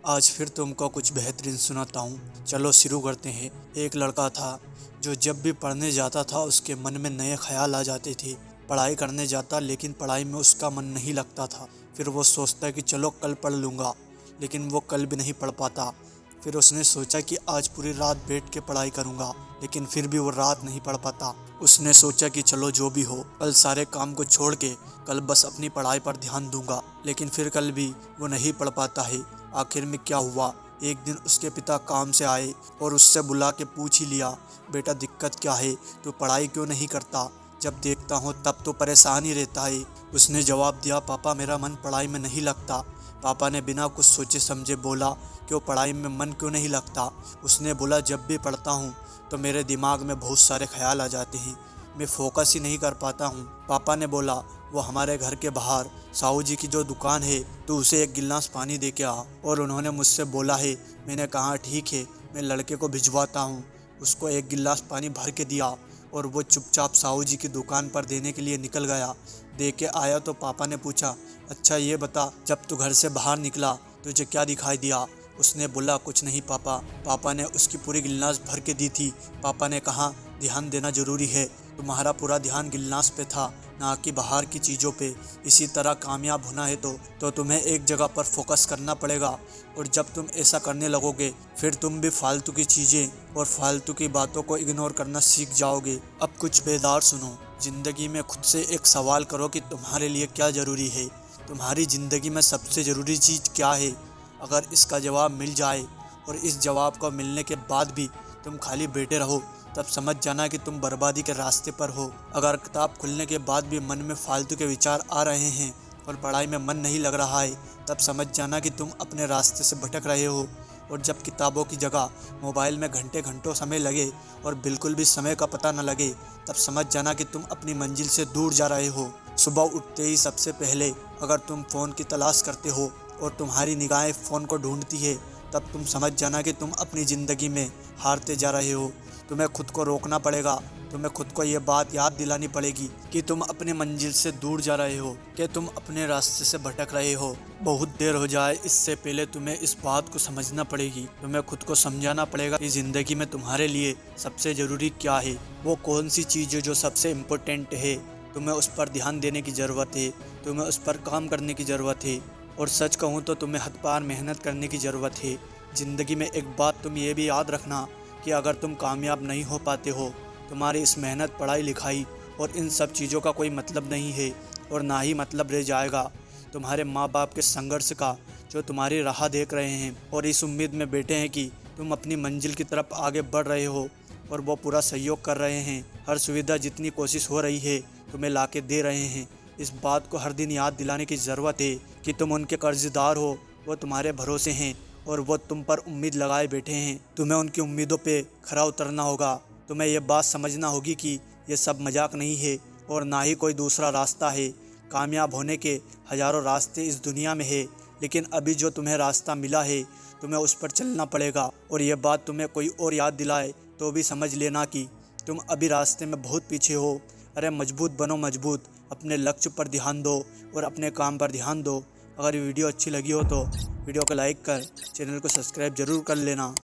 आज फिर तुमको कुछ बेहतरीन सुनाता हूँ। चलो शुरू करते हैं। एक लड़का था जो जब भी पढ़ने जाता था उसके मन में नए ख्याल आ जाते थे। पढ़ाई करने जाता लेकिन पढ़ाई में उसका मन नहीं लगता था। फिर वो सोचता कि चलो कल पढ़ लूँगा, लेकिन वो कल भी नहीं पढ़ पाता। फिर उसने सोचा कि आज पूरी रात बैठ के पढ़ाई करूँगा, लेकिन फिर भी वो रात नहीं पढ़ पाता। उसने सोचा कि चलो जो भी हो, कल सारे काम को छोड़ के कल बस अपनी पढ़ाई पर ध्यान दूंगा, लेकिन फिर कल भी वो नहीं पढ़ पाता है। आखिर में क्या हुआ, एक दिन उसके पिता काम से आए और उससे बुला के पूछ ही लिया, बेटा दिक्कत क्या है, तू पढ़ाई क्यों नहीं करता? जब देखता हूँ तब तो परेशान ही रहता है। उसने जवाब दिया, पापा मेरा मन पढ़ाई में नहीं लगता। पापा ने बिना कुछ सोचे समझे बोला, क्यों पढ़ाई में मन क्यों नहीं लगता? उसने बोला, जब भी पढ़ता हूँ तो मेरे दिमाग में बहुत सारे ख्याल आ जाते हैं, मैं फोकस ही नहीं कर पाता हूँ। पापा ने बोला, वो हमारे घर के बाहर साहू जी की जो दुकान है, तो उसे एक गिलास पानी दे के आ। और उन्होंने मुझसे बोला है। मैंने कहा ठीक है, मैं लड़के को भिजवाता हूँ। उसको एक गिलास पानी भर के दिया और वो चुपचाप साहू जी की दुकान पर देने के लिए निकल गया। दे के आया तो पापा ने पूछा, अच्छा ये बता, जब तू घर से बाहर निकला तुझे क्या दिखाई दिया? उसने बोला, कुछ नहीं पापा। पापा ने उसकी पूरी गिलास भर के दी थी। पापा ने कहा, ध्यान देना जरूरी है। तुम्हारा पूरा ध्यान गिलास पे था, ना कि बाहर की चीज़ों पे। इसी तरह कामयाब होना है तो तुम्हें एक जगह पर फोकस करना पड़ेगा, और जब तुम ऐसा करने लगोगे फिर तुम भी फालतू की चीज़ें और फालतू की बातों को इग्नोर करना सीख जाओगे। अब कुछ बेदार सुनो। ज़िंदगी में खुद से एक सवाल करो कि तुम्हारे लिए क्या ज़रूरी है। तुम्हारी ज़िंदगी में सबसे ज़रूरी चीज़ क्या है? अगर इसका जवाब मिल जाए और इस जवाब को मिलने के बाद भी तुम खाली बैठे रहो, तब समझ जाना कि तुम बर्बादी के रास्ते पर हो। अगर किताब खुलने के बाद भी मन में फालतू के विचार आ रहे हैं और पढ़ाई में मन नहीं लग रहा है, तब समझ जाना कि तुम अपने रास्ते से भटक रहे हो। और जब किताबों की जगह मोबाइल में घंटे घंटों समय लगे और बिल्कुल भी समय का पता न लगे, तब समझ जाना कि तुम अपनी मंजिल से दूर जा रहे हो। सुबह उठते ही सबसे पहले अगर तुम फ़ोन की तलाश करते हो और तुम्हारी निगाहें फ़ोन को ढूंढती है, तब तुम समझ जाना कि तुम अपनी ज़िंदगी में हारते जा रहे हो। तुम्हें खुद को रोकना पड़ेगा। तुम्हें खुद को ये बात याद दिलानी पड़ेगी कि तुम अपनी मंजिल से दूर जा रहे हो, कि तुम अपने रास्ते से भटक रहे हो। बहुत देर हो जाए इससे पहले तुम्हें इस बात को समझना पड़ेगी। तुम्हें खुद को समझाना पड़ेगा कि ज़िंदगी में तुम्हारे लिए सबसे ज़रूरी क्या है, वो कौन सी चीज़ है जो सबसे इम्पोर्टेंट है। तुम्हें उस पर ध्यान देने की ज़रूरत है, तुम्हें उस पर काम करने की ज़रूरत है। और सच कहूँ तो तुम्हें हद पार मेहनत करने की ज़रूरत है। ज़िंदगी में एक बात तुम ये भी याद रखना कि अगर तुम कामयाब नहीं हो पाते हो, तुम्हारी इस मेहनत, पढ़ाई लिखाई और इन सब चीज़ों का कोई मतलब नहीं है, और ना ही मतलब रह जाएगा तुम्हारे माँ बाप के संघर्ष का, जो तुम्हारी राह देख रहे हैं और इस उम्मीद में बैठे हैं कि तुम अपनी मंजिल की तरफ आगे बढ़ रहे हो, और वो पूरा सहयोग कर रहे हैं। हर सुविधा जितनी कोशिश हो रही है तुम्हें ला के दे रहे हैं। इस बात को हर दिन याद दिलाने की ज़रूरत है कि तुम उनके कर्जदार हो, वो तुम्हारे भरोसे हैं और वो तुम पर उम्मीद लगाए बैठे हैं। तुम्हें उनकी उम्मीदों पे खरा उतरना होगा। तुम्हें यह बात समझना होगी कि ये सब मजाक नहीं है और ना ही कोई दूसरा रास्ता है। कामयाब होने के हज़ारों रास्ते इस दुनिया में है, लेकिन अभी जो तुम्हें रास्ता मिला है तुम्हें उस पर चलना पड़ेगा। और यह बात तुम्हें कोई और याद दिलाए तो भी समझ लेना कि तुम अभी रास्ते में बहुत पीछे हो। अरे मजबूत बनो, मजबूत। अपने लक्ष्य पर ध्यान दो और अपने काम पर ध्यान दो। अगर वीडियो अच्छी लगी हो तो वीडियो को लाइक कर चैनल को सब्सक्राइब जरूर कर लेना।